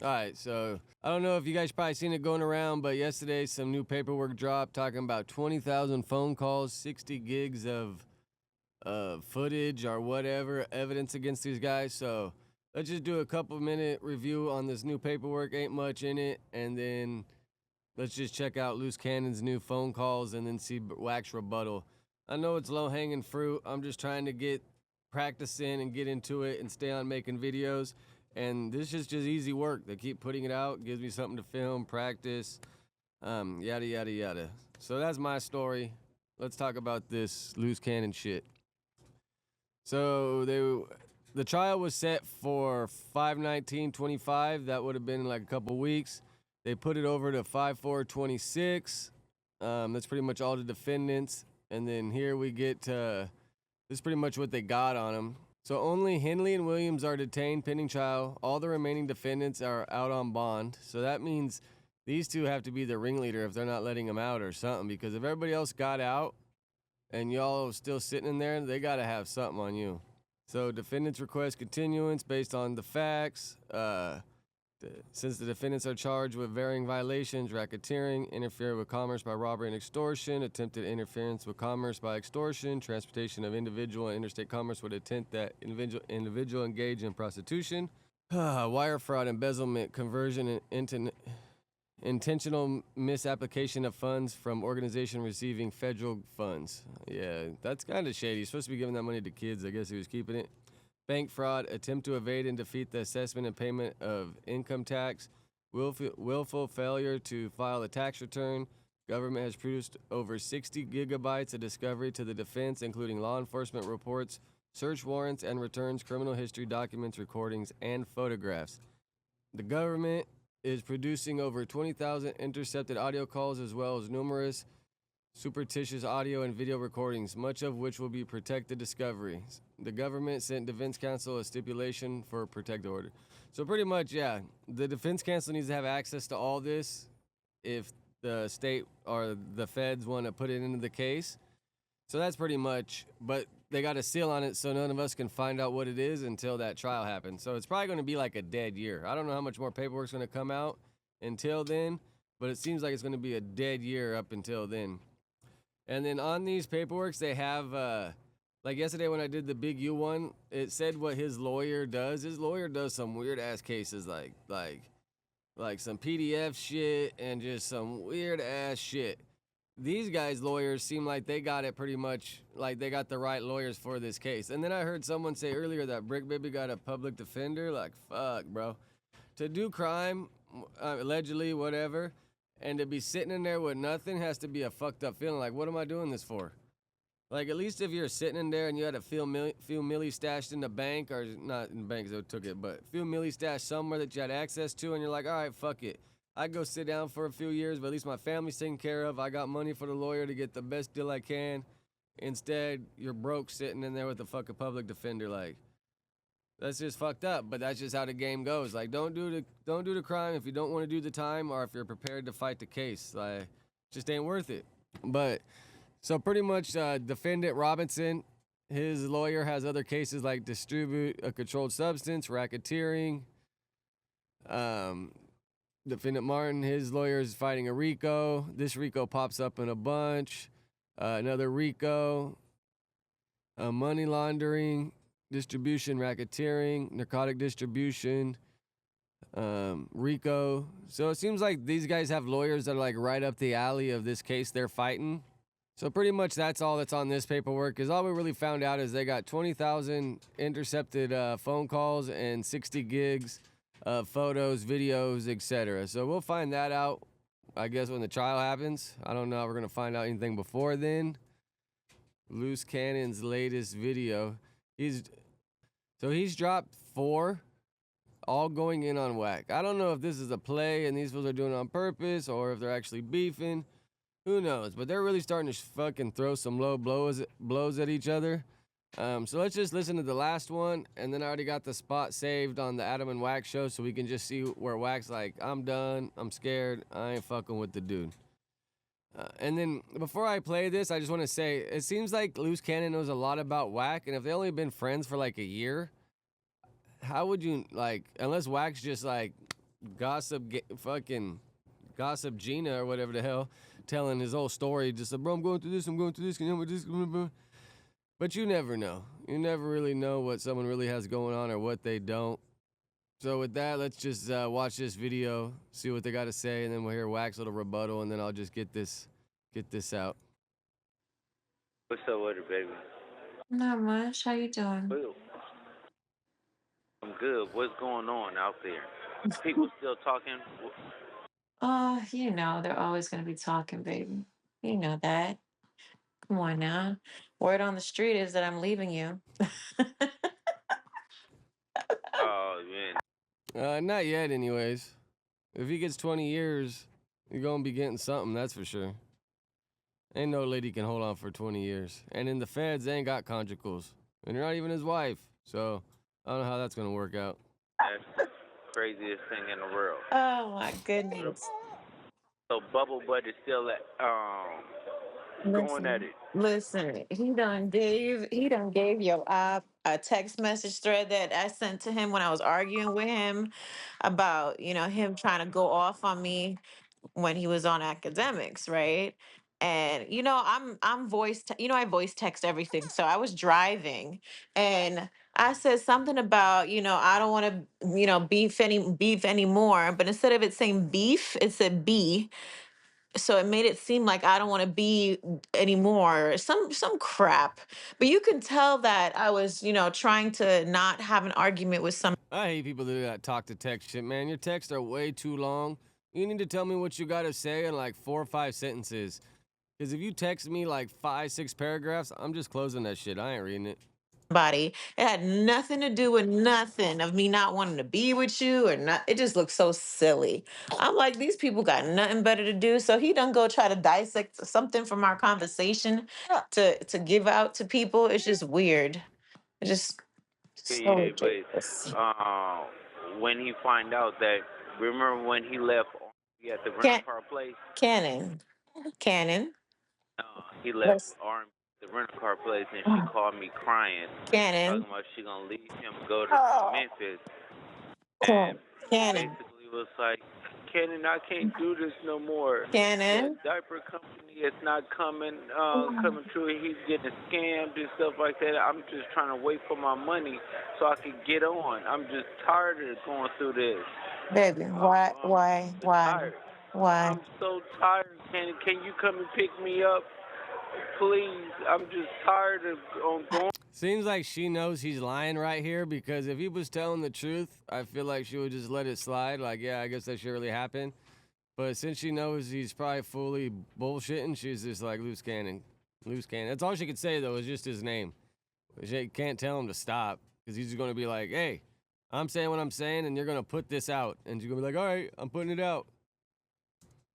All right, so I don't know if you guys probably seen it going around, but yesterday some new paperwork dropped talking about 20,000 phone calls, 60 gigs of footage or whatever evidence against these guys. So let's just do a couple-minute review on this new paperwork. Ain't much in it, and then let's just check out Loose Cannon's new phone calls and then see Wack's rebuttal. I know it's low-hanging fruit. I'm just trying to get practice in and get into it and stay on making videos. And this is just easy work. They keep putting it out, gives me something to film, practice, yada, yada, yada. So that's my story. Let's talk about this Loose Cannon shit. So the trial was set for 5/19/25. That would have been in like a couple weeks. They put it over to 5/4/26. That's pretty much all the defendants. And then here we get to, this is pretty much what they got on them. So only Henley and Williams are detained pending trial. All the remaining defendants are out on bond. So that means these two have to be the ringleader if they're not letting them out or something. Because if everybody else got out and y'all are still sitting in there, they got to have something on you. So defendants request continuance based on the facts. Since the defendants are charged with varying violations, racketeering, interfere with commerce by robbery and extortion, attempted interference with commerce by extortion, transportation of individual and interstate commerce with intent that individual engage in prostitution, wire fraud, embezzlement, conversion, and intentional misapplication of funds from organization receiving federal funds. Yeah, that's kind of shady. He's supposed to be giving that money to kids. I guess he was keeping it. Bank fraud, attempt to evade and defeat the assessment and payment of income tax, willful failure to file a tax return. Government has produced over 60 gigabytes of discovery to the defense, including law enforcement reports, search warrants and returns, criminal history documents, recordings, and photographs. The government is producing over 20,000 intercepted audio calls as well as numerous surreptitious audio and video recordings, much of which will be protected discovery. The government sent defense counsel a stipulation for a protective order. So pretty much, yeah, the defense counsel needs to have access to all this if the state or the feds want to put it into the case. So that's pretty much, but they got a seal on it so none of us can find out what it is until that trial happens. So it's probably going to be like a dead year. I don't know how much more paperwork's going to come out until then, but it seems like it's going to be a dead year up until then. And then on these paperworks, they have, like yesterday when I did the Big U one, it said what his lawyer does. His lawyer does some weird ass cases, like some PDF shit and just some weird ass shit. These guys' lawyers seem like they got it pretty much, like they got the right lawyers for this case. And then I heard someone say earlier that Brick Baby got a public defender. Like, fuck, bro. To do crime, allegedly, whatever, and to be sitting in there with nothing has to be a fucked up feeling. Like, what am I doing this for? Like, at least if you're sitting in there and you had a few milli stashed in the bank, or not in the bank because they took it, but a few milli stashed somewhere that you had access to, and you're like, all right, fuck it. I go sit down for a few years, but at least my family's taken care of. I got money for the lawyer to get the best deal I can. Instead, you're broke sitting in there with a fucking public defender. Like, that's just fucked up, but that's just how the game goes. Like, don't do the crime if you don't want to do the time, or if you're prepared to fight the case. Like, just ain't worth it. But so pretty much, defendant Robinson, his lawyer has other cases like distribute a controlled substance, racketeering. Defendant Martin, his lawyer is fighting a RICO. This RICO pops up in a bunch. Another RICO, money laundering, distribution, racketeering, narcotic distribution, RICO. So it seems like these guys have lawyers that are like right up the alley of this case they're fighting. So pretty much that's all that's on this paperwork, because all we really found out is they got 20,000 intercepted phone calls and 60 gigs of photos, videos, etc. So we'll find that out, I guess, when the trial happens. I don't know if we're going to find out anything before then. Loose Cannon's latest video. He's dropped 4, all going in on Wack. I don't know if this is a play and these fools are doing it on purpose or if they're actually beefing. Who knows? But they're really starting to fucking throw some low blows at each other. So let's just listen to the last one, and then I already got the spot saved on the Adam and Wack show, so we can just see where Wack's like, I'm done, I'm scared, I ain't fucking with the dude. And then before I play this, I just want to say, it seems like Loose Cannon knows a lot about Wack, and if they only been friends for like a year, how would you, like, unless Wack's just like fucking gossip Gina or whatever the hell, telling his whole story. Just like, bro, I'm going through this. Can you help me with this? But you never know. You never really know what someone really has going on or what they don't. So with that, let's just watch this video, see what they got to say, and then we'll hear Wack's little rebuttal, and then I'll just get this out. What's up with it, baby? Not much. How you doing? Well, I'm good. What's going on out there? People still talking? They're always gonna be talking, baby. You know that. Come on now. Word on the street is that I'm leaving you. Oh, man. Not yet, anyways. If he gets 20 years, you're gonna be getting something, that's for sure. Ain't no lady can hold on for 20 years. And in the feds, they ain't got conjugals. And you're not even his wife. So, I don't know how that's gonna work out. That's the craziest thing in the world. Oh my goodness. So Bubble Butt is still going at Listen, it. listen. He done gave your op a text message thread that I sent to him when I was arguing with him about, him trying to go off on me when he was on academics, right? And I'm I voice text everything. So I was driving and I said something about, I don't want to, beef anymore. But instead of it saying beef, it said be. So it made it seem like I don't want to be anymore. Some crap. But you can tell that I was, trying to not have an argument with some. I hate people that do that talk to text shit, man. Your texts are way too long. You need to tell me what you gotta say in like 4 or 5 sentences. Because if you text me like 5, 6 paragraphs, I'm just closing that shit. I ain't reading it. Somebody. It had nothing to do with nothing of me not wanting to be with you or not. It just looks so silly. I'm like, these people got nothing better to do. So he done go try to dissect something from our conversation to give out to people. It's just weird. It's just so Yeah, ridiculous. but when he find out that, remember when he left at the rental Can car place? Cannon. Cannon. He left Let's Army at the rental car place, and she called me crying, talking Cannon. about she gonna leave him, go to Oh, Memphis, and Cannon. basically was like, Cannon, I can't do this no more. The Cannon. diaper company is not coming through. He's getting scammed and stuff like that. I'm just trying to wait for my money so I can get on. I'm just tired of going through this. Baby, why, I'm why, just why, tired. why? I'm so tired. Can you come and pick me up, please? I'm just tired of going. Seems like she knows he's lying right here because if he was telling the truth, I feel like she would just let it slide. Like, yeah, I guess that should really happen. But since she knows he's probably fully bullshitting, she's just like, loose cannon. Loose cannon. That's all she could say, though, is just his name. She can't tell him to stop because he's just going to be like, hey, I'm saying what I'm saying, and you're going to put this out. And she's going to be like, all right, I'm putting it out.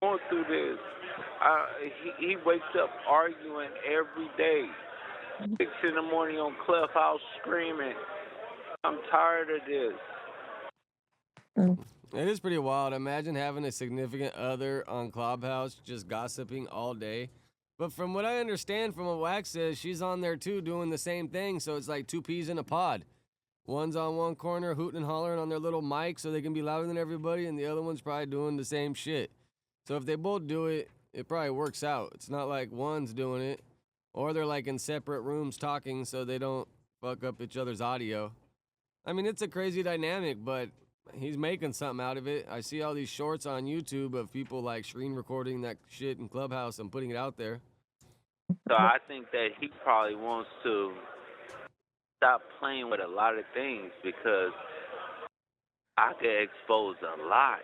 Going through this. He wakes up arguing every day. 6 in the morning on Clubhouse screaming. I'm tired of this. Mm. It is pretty wild. Imagine having a significant other on Clubhouse just gossiping all day. But from what I understand from what Wack says, she's on there too doing the same thing. So it's like 2 peas in a pod. One's on one corner hooting and hollering on their little mic so they can be louder than everybody, and the other one's probably doing the same shit. So if they both do it, it probably works out. It's not like one's doing it, or they're like in separate rooms talking so they don't fuck up each other's audio. I mean, it's a crazy dynamic, but he's making something out of it. I see all these shorts on YouTube of people like screen recording that shit in Clubhouse and putting it out there. So I think that he probably wants to stop playing with a lot of things because I could expose a lot.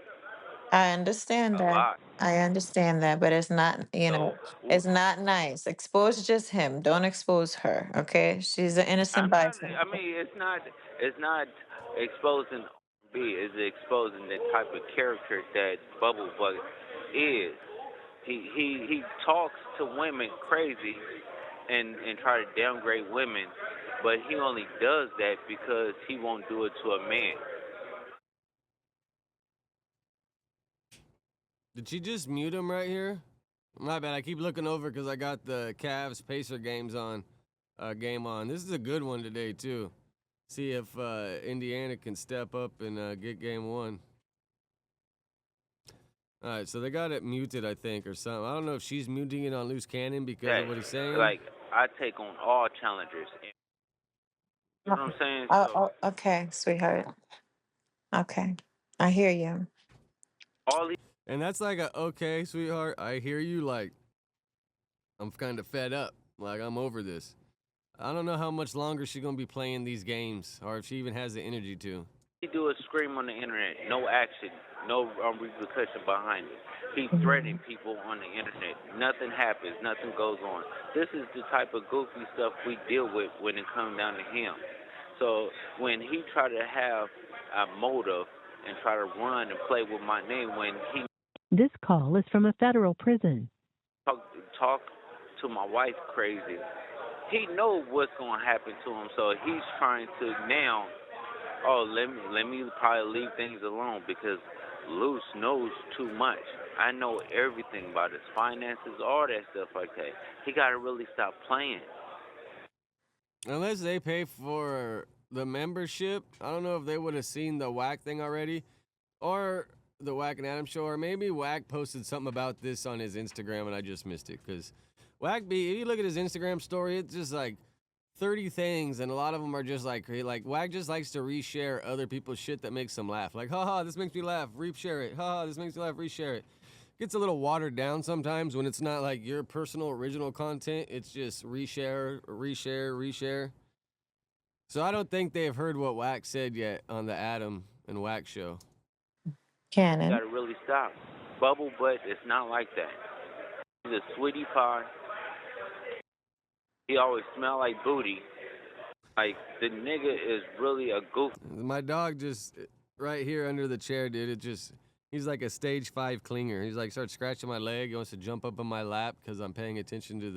I understand A that. lot. I understand that, but it's not, So it's not nice. Expose just him. Don't expose her, okay? She's an innocent I'm not. bystander. I mean, it's not. It's not exposing B. It's exposing the type of character that Bubble Butt is. He talks to women crazy and try to downgrade women, but he only does that because he won't do it to a man. Did she just mute him right here? My bad. I keep looking over because I got the Cavs Pacer games on. Game on. This is a good one today too. See if Indiana can step up and get game 1. All right, so they got it muted, I think, or something. I don't know if she's muting it on Loose Cannon because of That what he's saying. like I take on all challengers. You know what I'm saying? Oh, So oh, okay, sweetheart. Okay, I hear you. all these And that's like a okay, sweetheart. I hear you. Like, I'm kind of fed up. Like, I'm over this. I don't know how much longer she's gonna be playing these games, or if she even has the energy to. he do is scream on the internet, no action, no repercussion behind it. He threatening Mhm. people on the internet. Nothing happens. Nothing goes on. This is the type of goofy stuff we deal with when it comes down to him. So when he try to have a motive and try to run and play with my name, when he This call is from a federal prison. talk to my wife crazy, he know what's gonna happen to him. So he's trying to now. Oh, let me probably leave things alone because Luce knows too much. I know everything about his finances, all that stuff like that. He gotta really stop playing. Unless they pay for the membership, I don't know if they would have seen the Wack thing already, or the Wack and Adam show, or maybe Wack posted something about this on his Instagram and I just missed it. Because Wack B, if you look at his Instagram story, it's just like 30 things, and a lot of them are just like Wack just likes to reshare other people's shit that makes him laugh. Like, haha, this makes me laugh, reshare it. Haha, this makes me laugh, reshare it. Gets a little watered down sometimes when it's not like your personal original content. It's just reshare, reshare, reshare. So I don't think they've heard what Wack said yet on the Adam and Wack show. You Cannon. gotta really stop. Bubble butt is not like that. He's a sweetie pie. He always smell like booty. Like the nigga is really a goof. My dog just right here under the chair, dude. It just he's like a stage 5 clinger. He's like starts scratching my leg. He wants to jump up on my lap because I'm paying attention to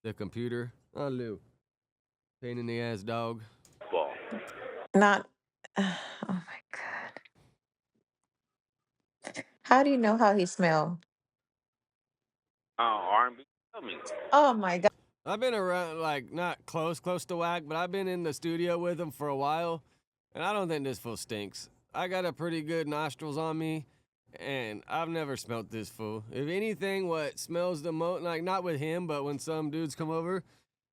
the computer. Oh, Lou, pain in the ass dog. Ball. Not. Oh my God. How do you know how he smell? R&B. Tell me. Oh my God. I've been around, like, not close to Wack, but I've been in the studio with him for a while, and I don't think this fool stinks. I got a pretty good nostrils on me, and I've never smelt this fool. If anything, what smells the most, like, not with him, but when some dudes come over,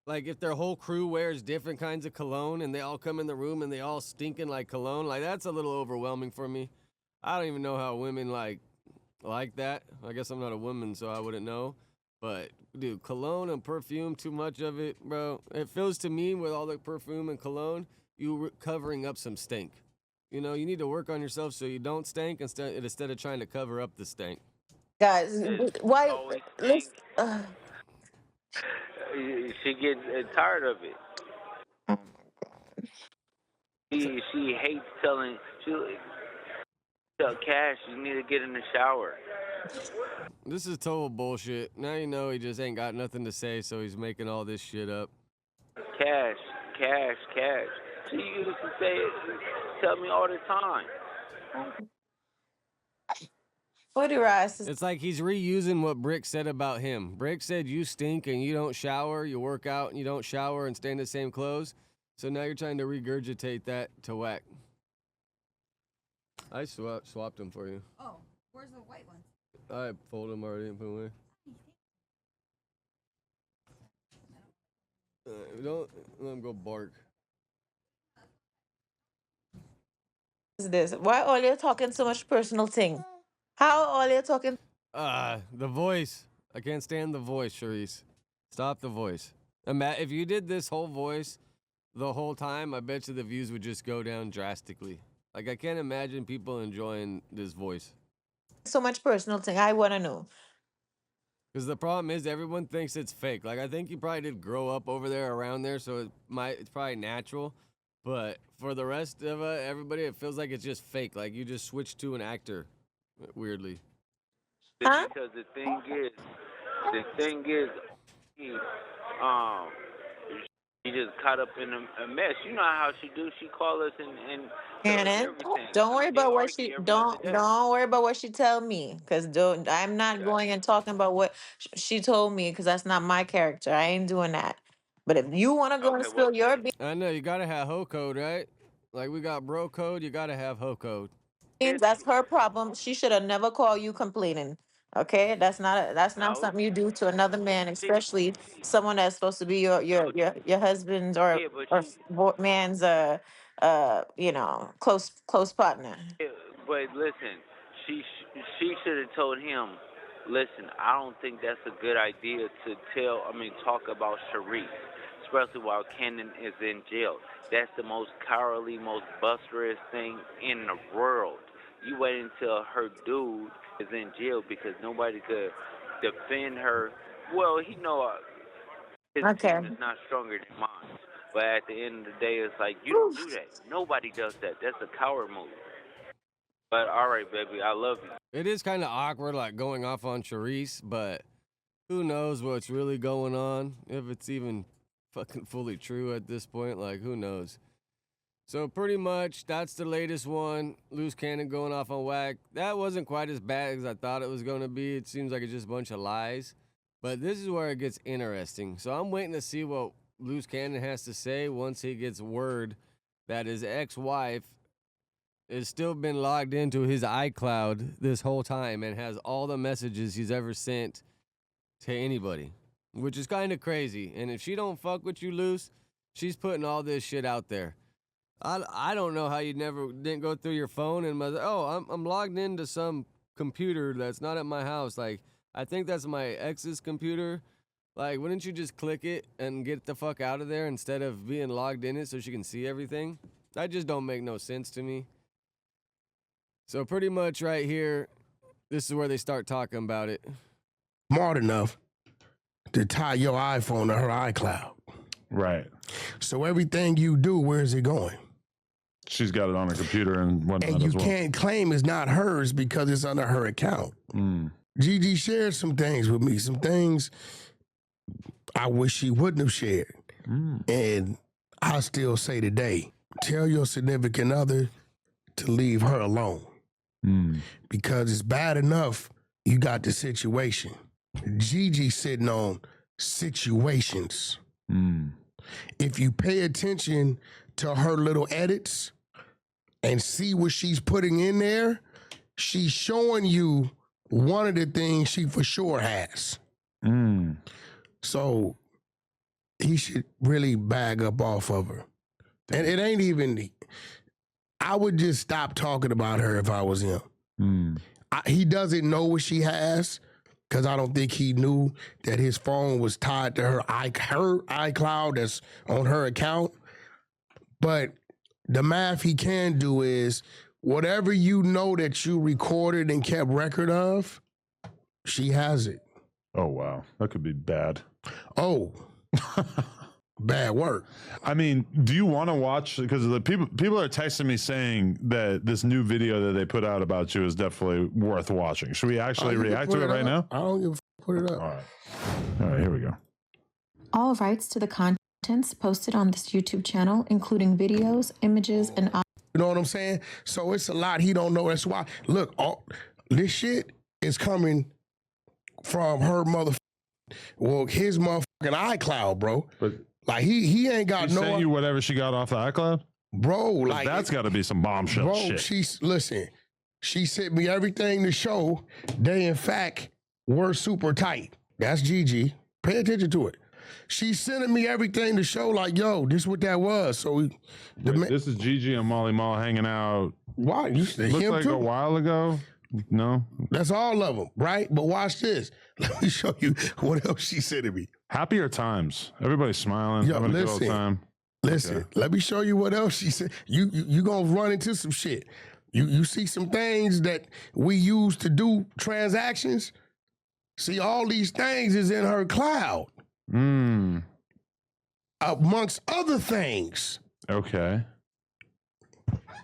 like, if their whole crew wears different kinds of cologne, and they all come in the room and they all stinking like cologne, like, that's a little overwhelming for me. I don't even know how women, like that. I guess I'm not a woman, so I wouldn't know. But dude, cologne and perfume, too much of it, bro. It feels to me with all the perfume and cologne, you covering up some stink. You know, you need to work on yourself so you don't stink instead of trying to cover up the stink. Guys, It why? always Let's. think she gets tired of it. Oh She hates telling. She tell Cash you need to get in the shower. This is total bullshit. Now you know he just ain't got nothing to say, so he's making all this shit up. Cash, cash, cash. She used to say it. Tell me all the time. Footy rice is It's like he's reusing what Brick said about him. Brick said you stink and you don't shower, you work out and you don't shower and stay in the same clothes. So now you're trying to regurgitate that to Wack. I swapped them for you. Oh, where's the white ones? I folded them already and put them away. Don't let him go bark. this. Why all you talking so much personal thing? How all you talking? The voice. I can't stand the voice, Charisse. Stop the voice. If you did this whole voice the whole time, I bet you the views would just go down drastically. Like, I can't imagine people enjoying this voice. So much personal thing. I wanna know. Because the problem is everyone thinks it's fake. Like, I think you probably did grow up over there around there, so it's probably natural. But for the rest of everybody, it feels like it's just fake. Like you just switched to an actor, weirdly. Huh? Because the thing is, he, um, she just caught up in a mess. You know how she do. She call us and tell us Shannon, everything. don't worry They about what argue she every other don't day. don't worry about what she tell me, cause don't I'm not Yeah. going and talking about what she told me, cause that's not my character. I ain't doing that. But if you want to go and Okay, well, spill your beans, I know you gotta have hoe code, right? Like we got bro code, you gotta have hoe code. That's her problem. She should have never called you complaining. Okay, that's not No, something you do to another man, especially someone that's supposed to be no, your husband's yeah, but or she, man's close partner. yeah, but listen, she should have told him, listen, I don't think that's a good idea to talk about Sharice, especially while Cannon is in jail. That's the most cowardly, most busterous thing in the world. You wait until her dude is in jail because nobody could defend her. Well, he know his Okay. team is not stronger than mine. But at the end of the day, it's like, you don't do that. Nobody does that. That's a coward move. But all right, baby, I love you. It is kind of awkward, like going off on Charisse, but who knows what's really going on? If it's even fucking fully true at this point, like who knows? So pretty much, that's the latest one. Loose cannon going off on Wack. That wasn't quite as bad as I thought it was going to be. It seems like it's just a bunch of lies. But this is where it gets interesting. So I'm waiting to see what Loose Cannon has to say once he gets word that his ex-wife has still been logged into his iCloud this whole time and has all the messages he's ever sent to anybody, which is kind of crazy. And if she don't fuck with you, Loose, she's putting all this shit out there. I don't know how you didn't go through your phone and I'm logged into some computer that's not at my house. Like, I think that's my ex's computer. Like, wouldn't you just click it and get the fuck out of there instead of being logged in it so she can see everything? That just don't make no sense to me. So pretty much right here, this is where they start talking about it. Smart enough to tie your iPhone to her iCloud. Right. So everything you do, where is it going? She's got it on her computer and whatnot And you as well. can't claim it's not hers because it's under her account. Gigi shared some things with me, some things I wish she wouldn't have shared. And I still say today, tell your significant other to leave her alone. Because it's bad enough you got the situation. Gigi sitting on situations. If you pay attention to her little edits and see what she's putting in there, she's showing you one of the things she for sure has. So he should really bag up off of her. And it ain't even, I would just stop talking about her if I was him. He doesn't know what she has because I don't think he knew that his phone was tied to her iCloud that's on her account. But the math he can do is whatever you know that you recorded and kept record of, she has it. Oh, wow. That could be bad. Oh, bad work. I mean, do you want to watch? Because the people are texting me saying that this new video that they put out about you is definitely worth watching. Should we actually react to it right now? I don't give a put it up. All right, here we go. All rights to the contents posted on this YouTube channel, including videos, images, and You know what I'm saying? So it's a lot he don't know. That's why. Look, this shit is coming from her his motherfucking iCloud, bro. But like he ain't got she no. sent you whatever she got off the iCloud, bro. Like that's got to be some bombshell shit. She sent me everything to show they in fact were super tight. That's Gigi. Pay attention to it. She's sending me everything to show like, yo, this what that was. So this is Gigi and Molly Mall hanging out. Why? Looks like too? a while ago. No, that's all of them, right? But watch this. Let me show you what else she said to me. Happier times. Everybody's smiling. Yo, having a good old time. Listen, let me show you what else she said. You gonna run into some shit. You see some things that we use to do transactions. See, all these things is in her cloud. Amongst other things. Okay.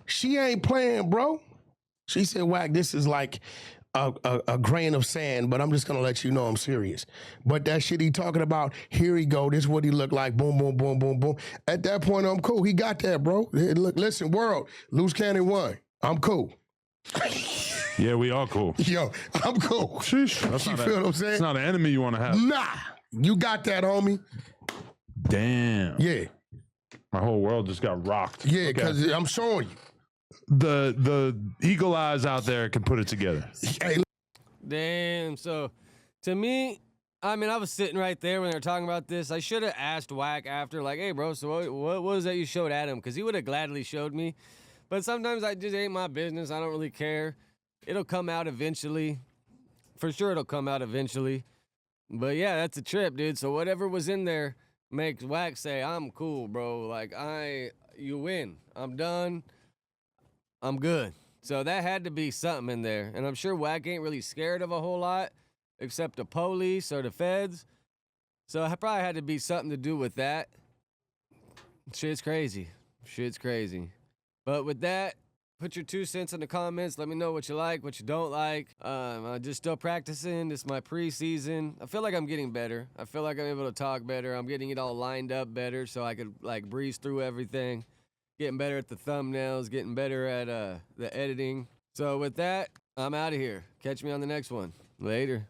She ain't playing, bro. She said, Wack, this is like a grain of sand, but I'm just going to let you know I'm serious. But that shit he talking about, here he go. This is what he looked like. Boom, boom, boom, boom, boom. At that point, I'm cool. He got that, bro. Look, listen, world. Loose cannon won. I'm cool. Yeah, we all cool. Yo, I'm cool. Sheesh. You feel what I'm saying? It's not an enemy you want to have. Nah. You got that, homie. Damn. Yeah. My whole world just got rocked. Yeah, because I'm showing you. the eagle eyes out there can put it together. Hey, Damn. So, to me, I mean, I was sitting right there when they were talking about this. I should have asked Wack after, like, hey, bro, so what was that you showed Adam? Because he would have gladly showed me. But sometimes I just ain't my business. I don't really care. It'll come out eventually. For sure, it'll come out eventually. But yeah, that's a trip, dude. So whatever was in there makes Wack say, I'm cool, bro. Like, you win. I'm done. I'm good. So that had to be something in there. And I'm sure Wack ain't really scared of a whole lot, except the police or the feds. So it probably had to be something to do with that. Shit's crazy. Shit's crazy. But with that, put your 2 cents in the comments. Let me know what you like, what you don't like. I'm just still practicing. This is my preseason. I feel like I'm getting better. I feel like I'm able to talk better. I'm getting it all lined up better so I could like breeze through everything. Getting better at the thumbnails, getting better at the editing. So with that, I'm out of here. Catch me on the next one. Later.